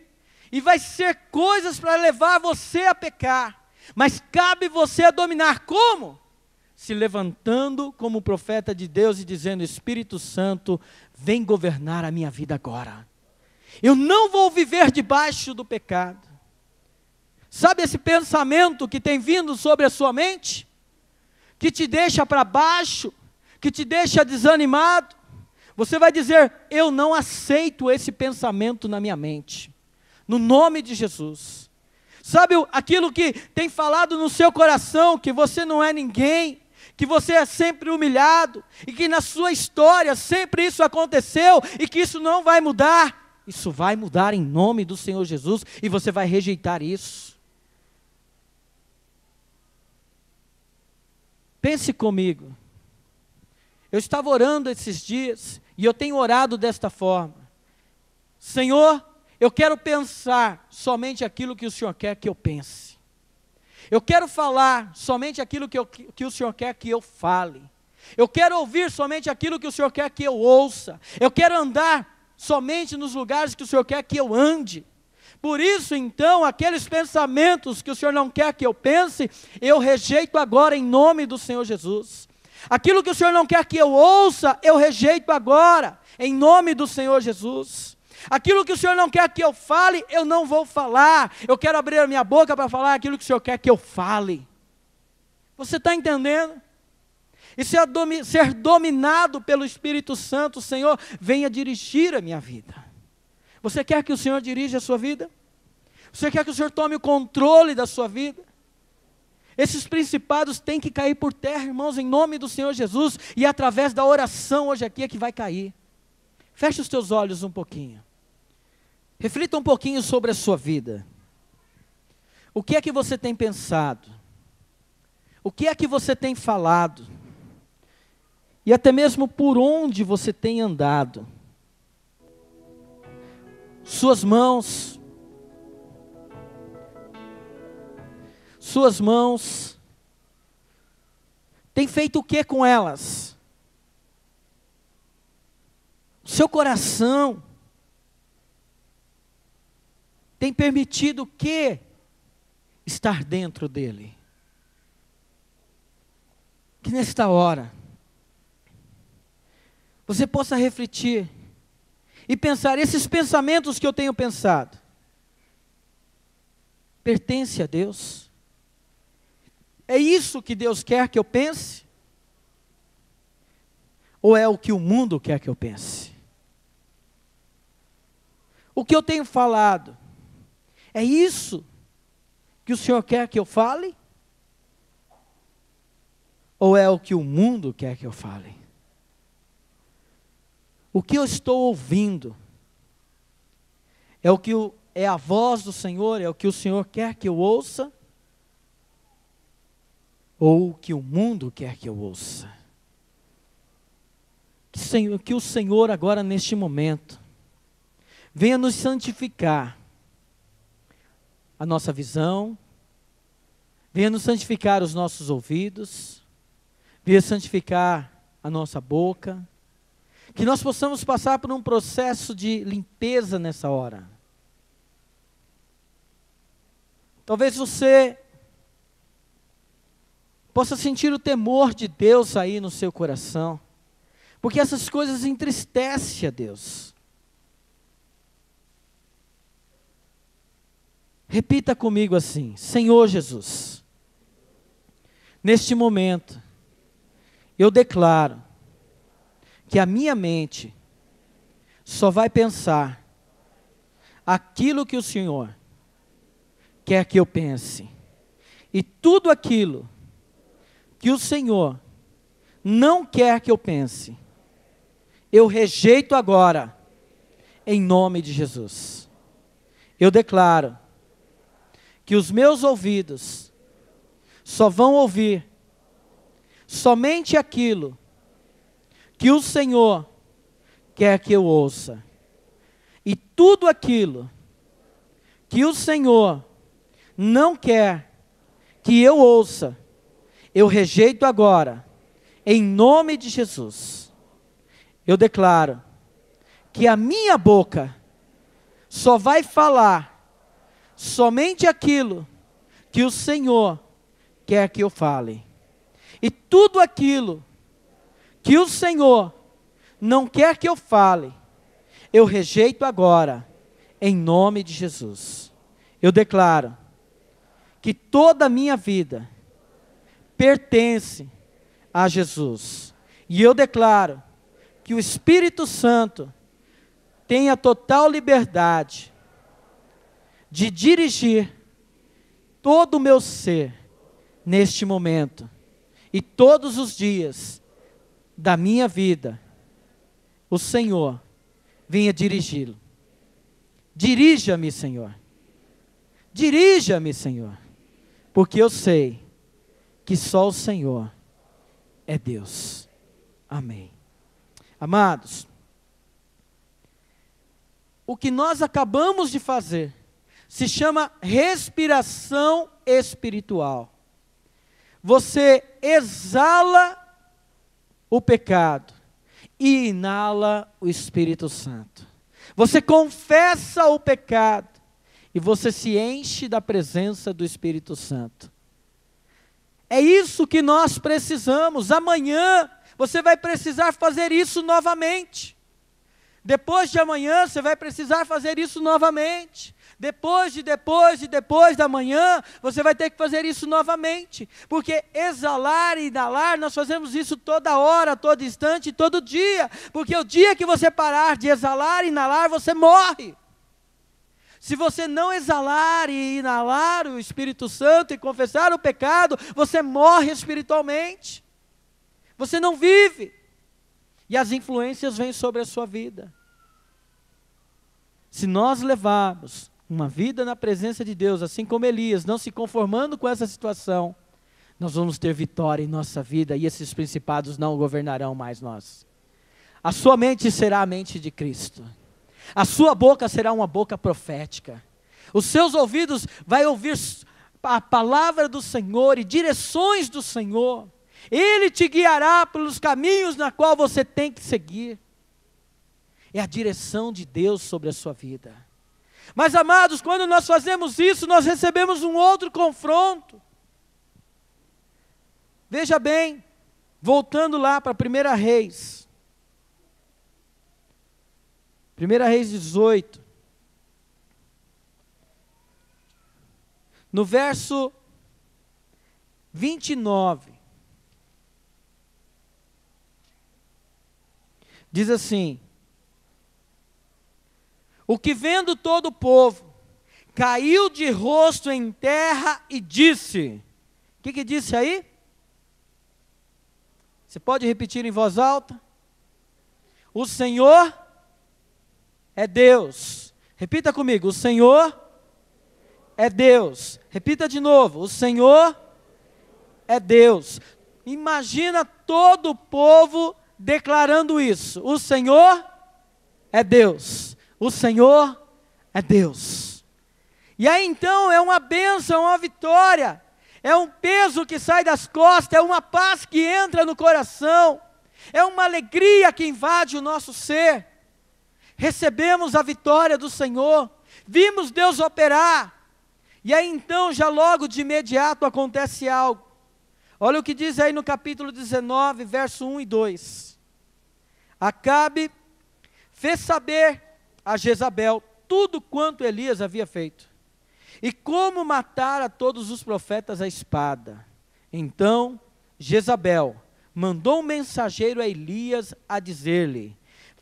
e vai ser coisas para levar você a pecar, mas cabe você a dominar. Como? Se levantando como profeta de Deus e dizendo: Espírito Santo, vem governar a minha vida agora. Eu não vou viver debaixo do pecado. Sabe esse pensamento que tem vindo sobre a sua mente? Que te deixa para baixo, que te deixa desanimado. Você vai dizer: eu não aceito esse pensamento na minha mente. No nome de Jesus. Sabe aquilo que tem falado no seu coração, que você não é ninguém, que você é sempre humilhado, e que na sua história sempre isso aconteceu, e que isso não vai mudar. Isso vai mudar em nome do Senhor Jesus, e você vai rejeitar isso. Pense comigo. Eu estava orando esses dias, e eu tenho orado desta forma: Senhor, eu quero pensar somente aquilo que o Senhor quer que eu pense. Eu quero falar somente aquilo que o Senhor quer que eu fale. Eu quero ouvir somente aquilo que o Senhor quer que eu ouça. Eu quero andar somente nos lugares que o Senhor quer que eu ande. Por isso então, aqueles pensamentos que o Senhor não quer que eu pense, eu rejeito agora em nome do Senhor Jesus. Aquilo que o Senhor não quer que eu ouça, eu rejeito agora em nome do Senhor Jesus. Aquilo que o Senhor não quer que eu fale, eu não vou falar. Eu quero abrir a minha boca para falar aquilo que o Senhor quer que eu fale. Você está entendendo? E ser dominado pelo Espírito Santo, Senhor, venha dirigir a minha vida. Você quer que o Senhor dirija a sua vida? Você quer que o Senhor tome o controle da sua vida? Esses principados têm que cair por terra, irmãos, em nome do Senhor Jesus, e através da oração hoje aqui é que vai cair. Feche os teus olhos um pouquinho. Reflita um pouquinho sobre a sua vida. O que é que você tem pensado? O que é que você tem falado? E até mesmo por onde você tem andado? Suas mãos têm feito o que com elas? O seu coração tem permitido o que estar dentro dele? Que nesta hora você possa refletir e pensar, esses pensamentos que eu tenho pensado, pertence a Deus? É isso que Deus quer que eu pense? Ou é o que o mundo quer que eu pense? O que eu tenho falado, é isso que o Senhor quer que eu fale? Ou é o que o mundo quer que eu fale? O que eu estou ouvindo, é a voz do Senhor, é o que o Senhor quer que eu ouça? Ou o que o mundo quer que eu ouça? Que o Senhor agora neste momento venha nos santificar a nossa visão, venha nos santificar os nossos ouvidos, venha santificar a nossa boca, que nós possamos passar por um processo de limpeza nessa hora. Talvez você possa sentir o temor de Deus aí no seu coração, porque essas coisas entristecem a Deus. Repita comigo assim: Senhor Jesus, neste momento, eu declaro que a minha mente só vai pensar aquilo que o Senhor quer que eu pense. E tudo aquilo que o Senhor não quer que eu pense, eu rejeito agora, em nome de Jesus. Eu declaro que os meus ouvidos só vão ouvir somente aquilo que o Senhor quer que eu ouça. E tudo aquilo que o Senhor não quer que eu ouça, eu rejeito agora, em nome de Jesus. Eu declaro que a minha boca só vai falar somente aquilo que o Senhor quer que eu fale. E tudo aquilo que o Senhor não quer que eu fale, eu rejeito agora, em nome de Jesus. Eu declaro que toda a minha vida pertence a Jesus. E eu declaro que o Espírito Santo tem a total liberdade de dirigir todo o meu ser neste momento e todos os dias da minha vida. O Senhor venha dirigi-lo. Dirija-me, Senhor. Dirija-me, Senhor. Porque eu sei que só o Senhor é Deus. Amém. Amados, o que nós acabamos de fazer se chama respiração espiritual. Você exala o pecado e inala o Espírito Santo. Você confessa o pecado e você se enche da presença do Espírito Santo. É isso que nós precisamos. Amanhã você vai precisar fazer isso novamente. Depois de amanhã você vai precisar fazer isso novamente. Depois da manhã, você vai ter que fazer isso novamente. Porque exalar e inalar, nós fazemos isso toda hora, todo instante, todo dia. Porque o dia que você parar de exalar e inalar, você morre. Se você não exalar e inalar o Espírito Santo e confessar o pecado, você morre espiritualmente. Você não vive. E as influências vêm sobre a sua vida. Se nós levarmos uma vida na presença de Deus, assim como Elias, não se conformando com essa situação, nós vamos ter vitória em nossa vida e esses principados não governarão mais nós. A sua mente será a mente de Cristo. A sua boca será uma boca profética. Os seus ouvidos vai ouvir a palavra do Senhor e direções do Senhor. Ele te guiará pelos caminhos na qual você tem que seguir. É a direção de Deus sobre a sua vida. Mas, amados, quando nós fazemos isso, nós recebemos um outro confronto. Veja bem, voltando lá para 1 Reis. 1 Reis 18. No verso 29. Diz assim: o que vendo todo o povo, caiu de rosto em terra e disse. O que disse aí? Você pode repetir em voz alta? O Senhor é Deus. Repita comigo, o Senhor é Deus. Repita de novo, o Senhor é Deus. Imagina todo o povo declarando isso. O Senhor é Deus. O Senhor é Deus. E aí então é uma bênção, uma vitória. É um peso que sai das costas, é uma paz que entra no coração. É uma alegria que invade o nosso ser. Recebemos a vitória do Senhor. Vimos Deus operar. E aí então já logo de imediato acontece algo. Olha o que diz aí no capítulo 19, verso 1 e 2. Acabe fez saber a Jezabel tudo quanto Elias havia feito, e como matar a todos os profetas à espada. Então Jezabel mandou um mensageiro a Elias a dizer-lhe: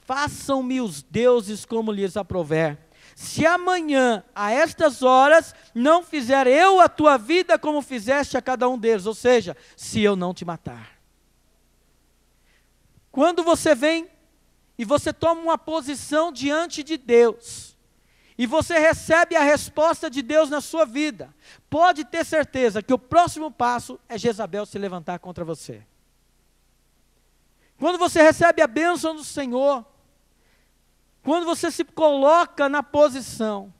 façam-me os deuses como lhes aprouver, se amanhã a estas horas não fizer eu a tua vida como fizeste a cada um deles, ou seja, se eu não te matar. Quando você vem e você toma uma posição diante de Deus, e você recebe a resposta de Deus na sua vida, pode ter certeza que o próximo passo é Jezabel se levantar contra você. Quando você recebe a bênção do Senhor, quando você se coloca na posição,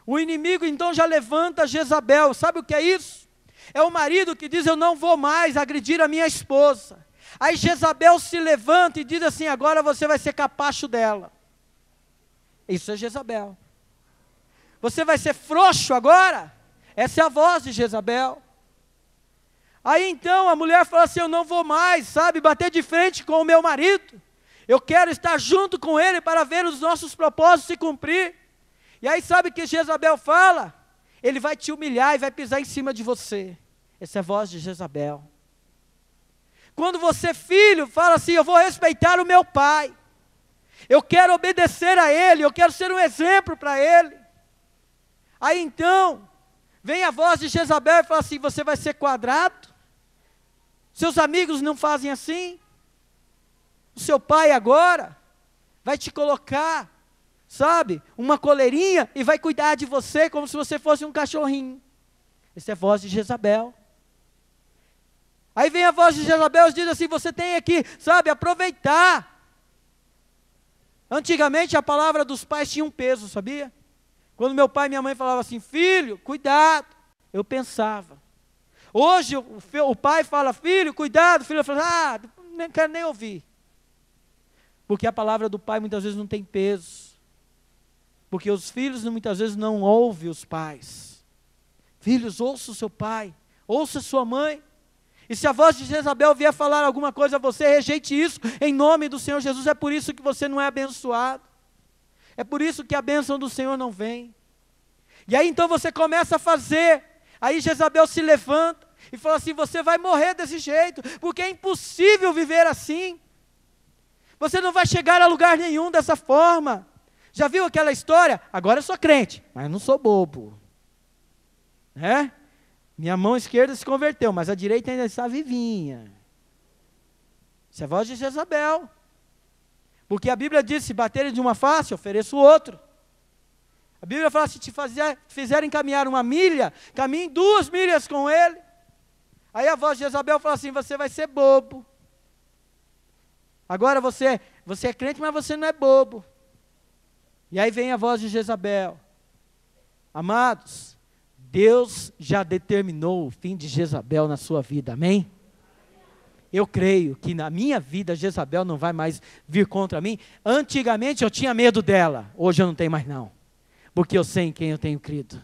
o inimigo então já levanta Jezabel. Sabe o que é isso? É o marido que diz: eu não vou mais agredir a minha esposa. Aí Jezabel se levanta e diz assim: agora você vai ser capacho dela. Isso é Jezabel. Você vai ser frouxo agora? Essa é a voz de Jezabel. Aí então a mulher fala assim: eu não vou mais, sabe, bater de frente com o meu marido. Eu quero estar junto com ele para ver os nossos propósitos se cumprir. E aí sabe o que Jezabel fala? Ele vai te humilhar e vai pisar em cima de você. Essa é a voz de Jezabel. Quando você, filho, fala assim: eu vou respeitar o meu pai, eu quero obedecer a ele, eu quero ser um exemplo para ele. Aí então, vem a voz de Jezabel e fala assim: você vai ser quadrado? Seus amigos não fazem assim? O seu pai agora vai te colocar, sabe, uma coleirinha e vai cuidar de você como se você fosse um cachorrinho. Essa é a voz de Jezabel. Aí vem a voz de Jezabel e diz assim: você tem que, sabe, aproveitar. Antigamente a palavra dos pais tinha um peso, sabia? Quando meu pai e minha mãe falavam assim: filho, cuidado, eu pensava. Hoje o pai fala: filho, cuidado, o filho fala: não quero nem ouvir. Porque a palavra do pai muitas vezes não tem peso. Porque os filhos muitas vezes não ouvem os pais. Filhos, ouça o seu pai, ouça a sua mãe. E se a voz de Jezabel vier falar alguma coisa a você, rejeite isso em nome do Senhor Jesus. É por isso que você não é abençoado. É por isso que a bênção do Senhor não vem. E aí então você começa a fazer. Aí Jezabel se levanta e fala assim: você vai morrer desse jeito, porque é impossível viver assim. Você não vai chegar a lugar nenhum dessa forma. Já viu aquela história? Agora eu sou crente, mas eu não sou bobo. Minha mão esquerda se converteu, mas a direita ainda está vivinha. Isso é voz de Jezabel. Porque a Bíblia diz, se baterem de uma face, ofereço o outro. A Bíblia fala, se te fizerem caminhar 1 milha, caminhe 2 milhas com ele. Aí a voz de Jezabel fala assim, você vai ser bobo. Agora você é crente, mas você não é bobo. E aí vem a voz de Jezabel. Amados, Deus já determinou o fim de Jezabel na sua vida, amém? Eu creio que na minha vida Jezabel não vai mais vir contra mim. Antigamente eu tinha medo dela, hoje eu não tenho mais não. Porque eu sei em quem eu tenho crido.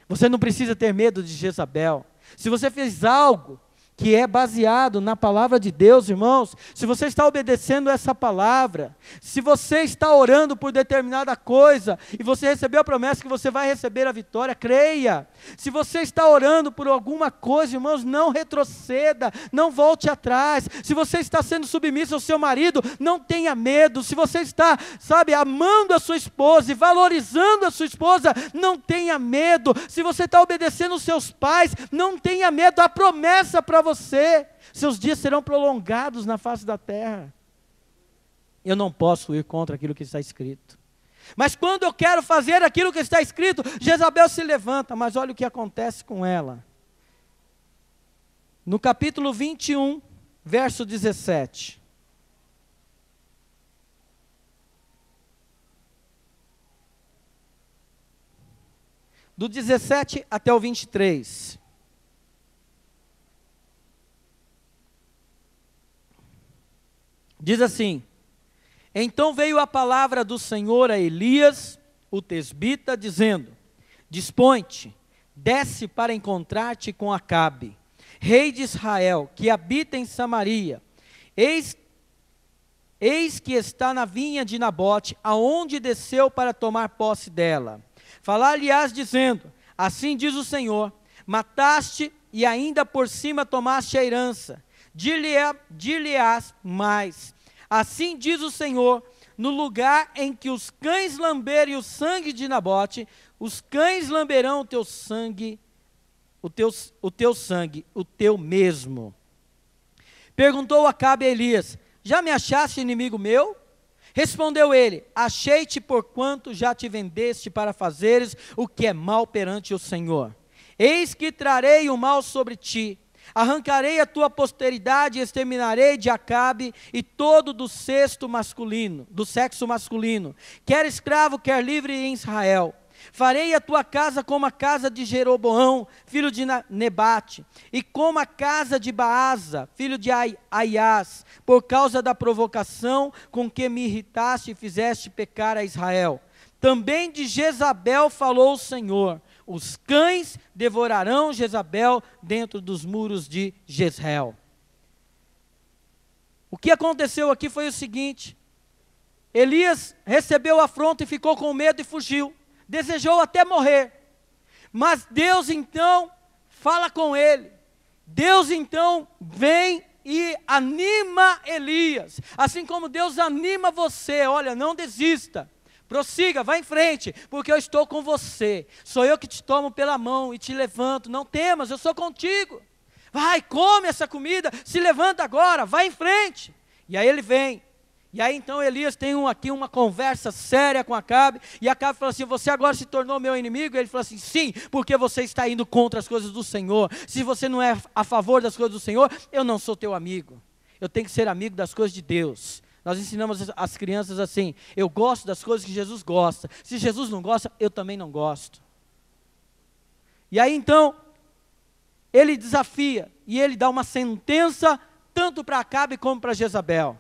Você não precisa ter medo de Jezabel. Se você fez algo que é baseado na palavra de Deus, irmãos, se você está obedecendo essa palavra, se você está orando por determinada coisa, e você recebeu a promessa que você vai receber a vitória, creia. Se você está orando por alguma coisa, irmãos, não retroceda, não volte atrás. Se você está sendo submisso ao seu marido, não tenha medo. Se você está, amando a sua esposa e valorizando a sua esposa, não tenha medo. Se você está obedecendo os seus pais, não tenha medo. A promessa para você, seus dias serão prolongados na face da terra. Eu não posso ir contra aquilo que está escrito. Mas quando eu quero fazer aquilo que está escrito, Jezabel se levanta, mas olha o que acontece com ela. No capítulo 21, verso 17. Do 17 até o 23. Diz assim: então veio a palavra do Senhor a Elias, o tesbita, dizendo: dispõe-te, desce para encontrar-te com Acabe, rei de Israel, que habita em Samaria. Eis que está na vinha de Nabote, aonde desceu para tomar posse dela. Falar-lhe-ás dizendo: assim diz o Senhor, mataste e ainda por cima tomaste a herança. Dir-lhe-ás mais: assim diz o Senhor, no lugar em que os cães lamberem o sangue de Nabote, os cães lamberão o teu sangue, o teu mesmo. Perguntou Acabe a Elias: já me achaste inimigo meu? Respondeu ele: achei-te porquanto já te vendeste para fazeres o que é mal perante o Senhor. Eis que trarei o mal sobre ti. Arrancarei a tua posteridade e exterminarei de Acabe e todo do sexo masculino, quer escravo, quer livre em Israel. Farei a tua casa como a casa de Jeroboão, filho de Nebate, e como a casa de Baasa, filho de Aias, por causa da provocação com que me irritaste e fizeste pecar a Israel. Também de Jezabel falou o Senhor: os cães devorarão Jezabel dentro dos muros de Jezreel. O que aconteceu aqui foi o seguinte: Elias recebeu a afronta e ficou com medo e fugiu. Desejou até morrer. Mas Deus então fala com ele. Deus então vem e anima Elias. Assim como Deus anima você: olha, não desista. Prossiga, vá em frente, porque eu estou com você. Sou eu que te tomo pela mão e te levanto. Não temas, eu sou contigo. Vai, come essa comida, se levanta agora, vai em frente. E aí ele vem. E aí então Elias tem aqui uma conversa séria com Acabe. E Acabe fala assim: você agora se tornou meu inimigo? E ele fala assim: sim, porque você está indo contra as coisas do Senhor. Se você não é a favor das coisas do Senhor, eu não sou teu amigo. Eu tenho que ser amigo das coisas de Deus. Nós ensinamos as crianças assim: eu gosto das coisas que Jesus gosta. Se Jesus não gosta, eu também não gosto. E aí então, ele desafia, e ele dá uma sentença, tanto para Acabe como para Jezabel.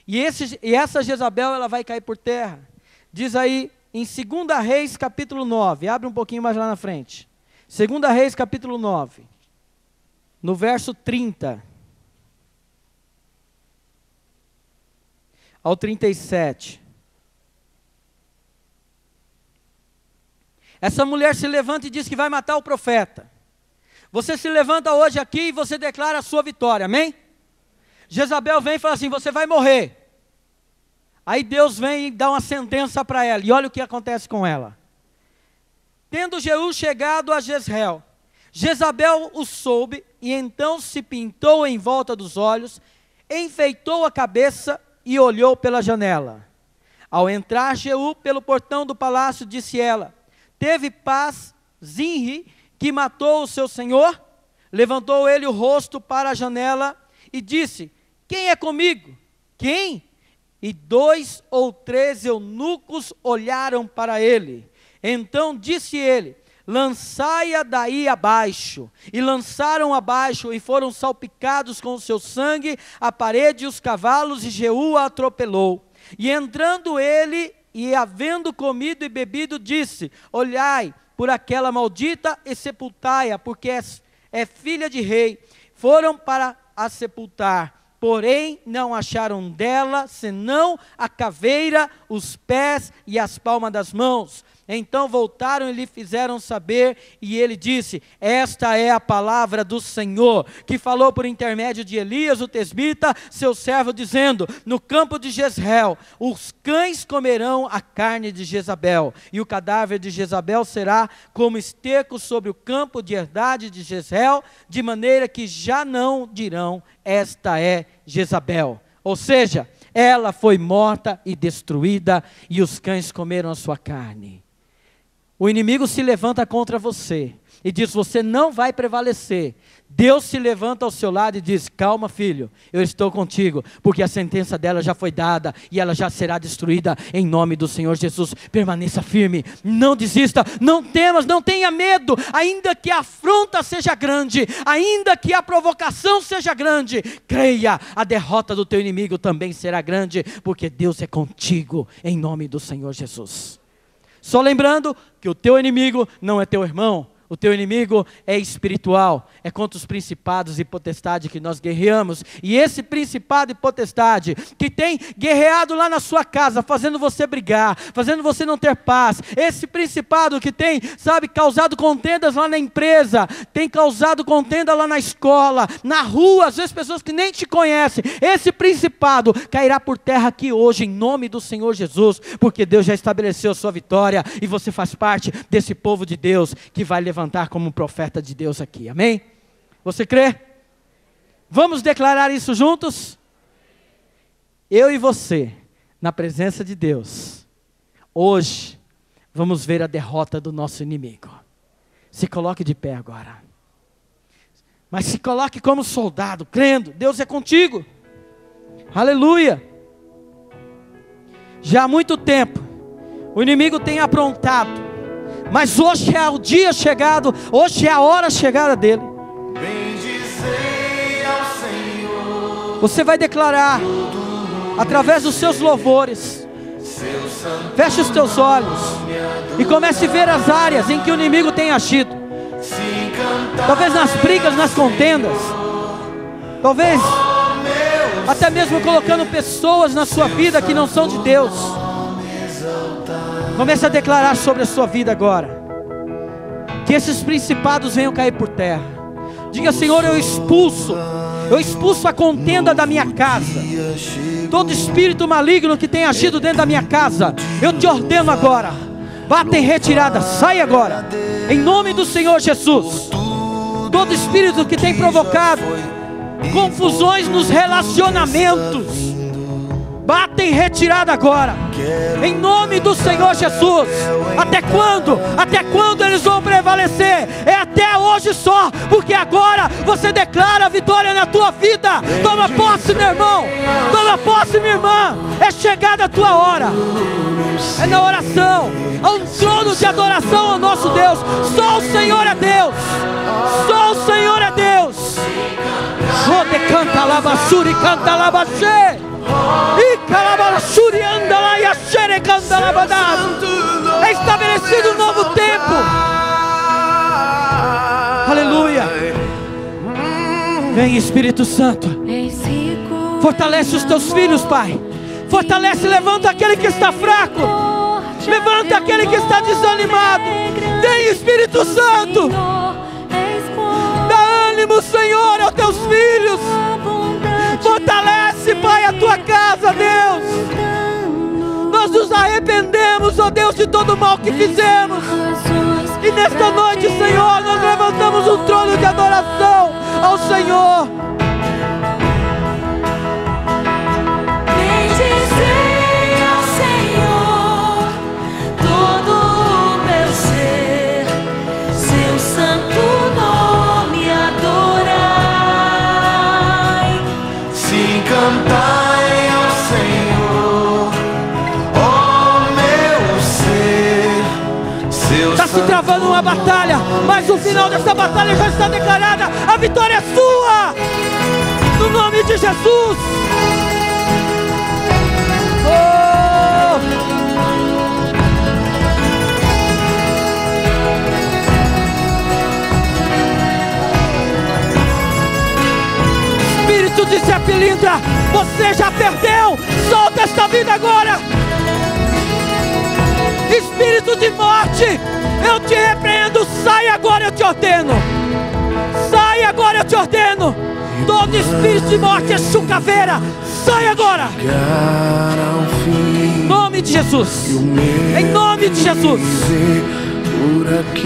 E essa Jezabel, ela vai cair por terra. Diz aí, em 2 Reis, capítulo 9, abre um pouquinho mais lá na frente. 2 Reis, capítulo 9, no verso 30. Ao 37. Essa mulher se levanta e diz que vai matar o profeta. Você se levanta hoje aqui e você declara a sua vitória, amém? Jezabel vem e fala assim: você vai morrer. Aí Deus vem e dá uma sentença para ela, e olha o que acontece com ela. Tendo Jeú chegado a Jezreel, Jezabel o soube, e então se pintou em volta dos olhos, enfeitou a cabeça e olhou pela janela. Ao entrar Jeú pelo portão do palácio, disse ela: teve paz Zinri, que matou o seu senhor? Levantou ele o rosto para a janela e disse: quem é comigo? Quem? E 2 ou 3 eunucos olharam para ele. Então disse ele: lançai-a daí abaixo. E lançaram abaixo, e foram salpicados com o seu sangue a parede e os cavalos, e Jeú a atropelou. E entrando ele, e havendo comido e bebido, disse: olhai por aquela maldita e sepultai-a, porque é filha de rei. Foram para a sepultar, porém não acharam dela, senão a caveira, os pés e as palmas das mãos. Então voltaram e lhe fizeram saber, e ele disse: esta é a palavra do Senhor, que falou por intermédio de Elias, o tesbita, seu servo, dizendo: no campo de Jezreel, os cães comerão a carne de Jezabel, e o cadáver de Jezabel será como esterco sobre o campo de herdade de Jezreel, de maneira que já não dirão: esta é Jezabel. Ou seja, ela foi morta e destruída, e os cães comeram a sua carne. O inimigo se levanta contra você e diz: você não vai prevalecer. Deus se levanta ao seu lado e diz: calma, filho, eu estou contigo, porque a sentença dela já foi dada e ela já será destruída em nome do Senhor Jesus. Permaneça firme, não desista, não temas, não tenha medo, ainda que a afronta seja grande, ainda que a provocação seja grande, creia, a derrota do teu inimigo também será grande, porque Deus é contigo em nome do Senhor Jesus. Só lembrando que o teu inimigo não é teu irmão, o teu inimigo é espiritual, é contra os principados e potestades que nós guerreamos. E esse principado e potestade que tem guerreado lá na sua casa, fazendo você brigar, fazendo você não ter paz, esse principado que tem, causado contendas lá na empresa, tem causado contenda lá na escola, na rua, às vezes pessoas que nem te conhecem, esse principado cairá por terra aqui hoje, em nome do Senhor Jesus, porque Deus já estabeleceu a sua vitória, e você faz parte desse povo de Deus, que vai levantar como um profeta de Deus aqui, amém? Você crê? Vamos declarar isso juntos? Eu e você, na presença de Deus, hoje, vamos ver a derrota do nosso inimigo. Se coloque de pé agora, mas se coloque como soldado, crendo, Deus é contigo, aleluia. Já há muito tempo, o inimigo tem aprontado, mas hoje é o dia chegado, hoje é a hora chegada dele. Bendizei ao Senhor. Você vai declarar através dos seus louvores. Feche os teus olhos e comece a ver as áreas em que o inimigo tem agido. Talvez nas brigas, nas contendas, talvez até mesmo colocando pessoas na sua vida que não são de Deus. Comece a declarar sobre a sua vida agora, que esses principados venham cair por terra. Diga: Senhor, eu expulso a contenda da minha casa, todo espírito maligno que tem agido dentro da minha casa, eu te ordeno agora, bata em retirada, sai agora, em nome do Senhor Jesus. Todo espírito que tem provocado confusões nos relacionamentos, bata em retirada agora, em nome do Senhor Jesus. Até quando? Até quando eles vão prevalecer? É até hoje só, porque agora você declara a vitória na tua vida. Toma posse, meu irmão, toma posse, minha irmã. É chegada a tua hora, é na oração, há um trono de adoração ao nosso Deus. Só o Senhor é Deus, só o Senhor é Deus. Rode canta labassuri, canta labaxê. É estabelecido um novo tempo. Aleluia. Vem, Espírito Santo, fortalece os teus filhos, Pai. Fortalece, levanta aquele que está fraco, levanta aquele que está desanimado. Vem, Espírito Santo, dá ânimo, Senhor, aos teus filhos. Fortalece, Pai, a tua casa, Deus. Nós nos arrependemos, ó Deus, de todo o mal que fizemos. E nesta noite, Senhor, nós levantamos um trono de adoração ao Senhor. Bendizei ao Senhor todo o meu ser, seu santo nome adorai. Sim, cantai ao Senhor, ó meu ser, seu Está se travando uma batalha, mas o final dessa batalha já está declarada. A vitória é sua, no nome de Jesus. Oh! Espírito de Sepilindra, você já perdeu. Solta esta vida agora. Espírito de morte, eu te repreendo. Sai agora, eu te ordeno. Sai agora, eu te ordeno. Todo espírito de morte é chucaveira. Sai agora. Em nome de Jesus. Em nome de Jesus.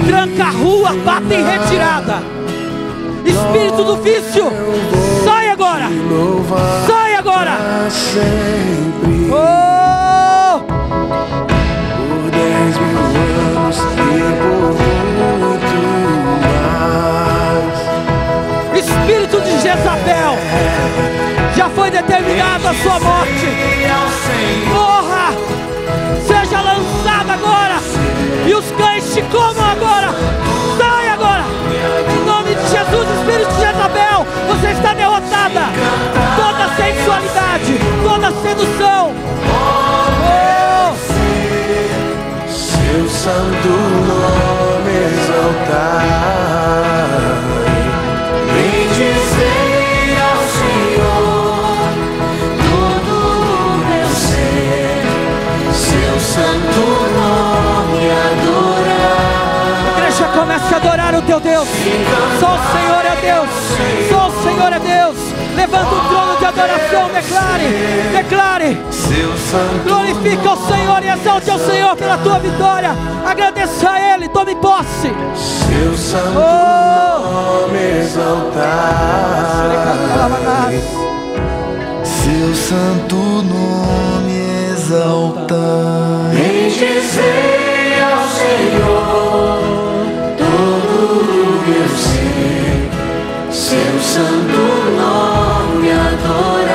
Tranca a rua, bata em retirada. Espírito do vício, sai agora. Sai agora. Oh! Por 10.000 anos e por muito mais. Espírito de Jezabel, já foi determinada a sua morte. Morra, seja lançada agora, e os cães te comam agora. Sai agora, em nome de Jesus. Espírito de Jezabel, você está derrotada. Toda sensualidade, toda sedução. Oh! Seu santo nome exaltai. Bendizei ao Senhor todo o meu ser, seu santo nome adorai. Igreja, comece a adorar o teu Deus. Só o Senhor é Deus. Só o Senhor é Deus. Levanta um trono de adoração. Declare, declare. Seu santo Glorifica o Senhor e exalte ao Senhor pela tua vitória. Agradeça a Ele, tome posse. Seu santo nome exaltai. Seu santo nome exaltai. Bendizei ao Senhor todo o meu ser, seu santo nome adorai.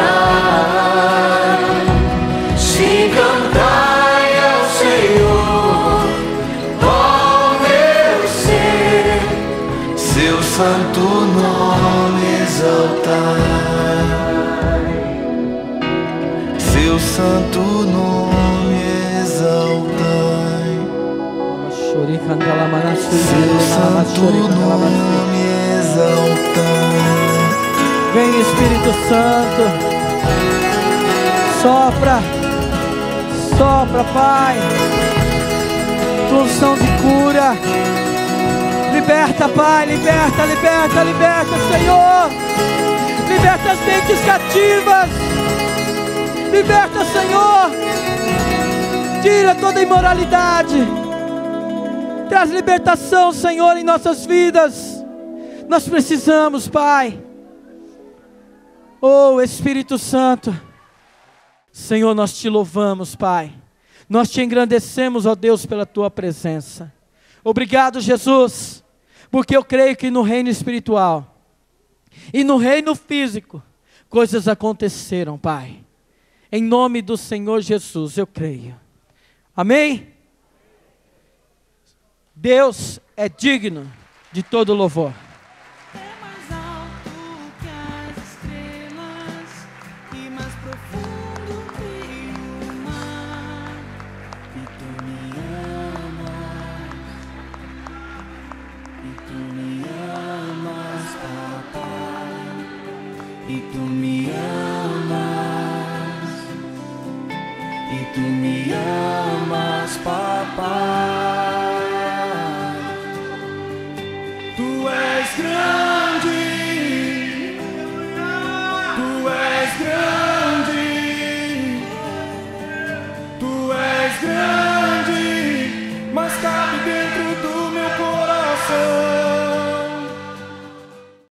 Sim, cantai ao Senhor, ó meu ser, seu santo nome exaltai. Seu santo nome exaltai. Seu santo nome exaltai. Vem, Espírito Santo. Sopra, sopra, Pai. Tua unção de cura. Liberta, Pai, liberta, liberta, liberta, Senhor. Liberta as mentes cativas. Liberta, Senhor. Tira toda imoralidade. Traz libertação, Senhor, em nossas vidas. Nós precisamos, Pai. Oh, Espírito Santo. Senhor, nós te louvamos, Pai. Nós te engrandecemos, ó Deus, pela tua presença. Obrigado, Jesus, porque eu creio que no reino espiritual e no reino físico coisas aconteceram, Pai. Em nome do Senhor Jesus, eu creio. Amém? Deus é digno de todo louvor. É mais alto que as estrelas e mais profundo que o mar. E tu me amas, e tu me amas, papai. E tu me amas, e tu me amas, papai. Tu és grande.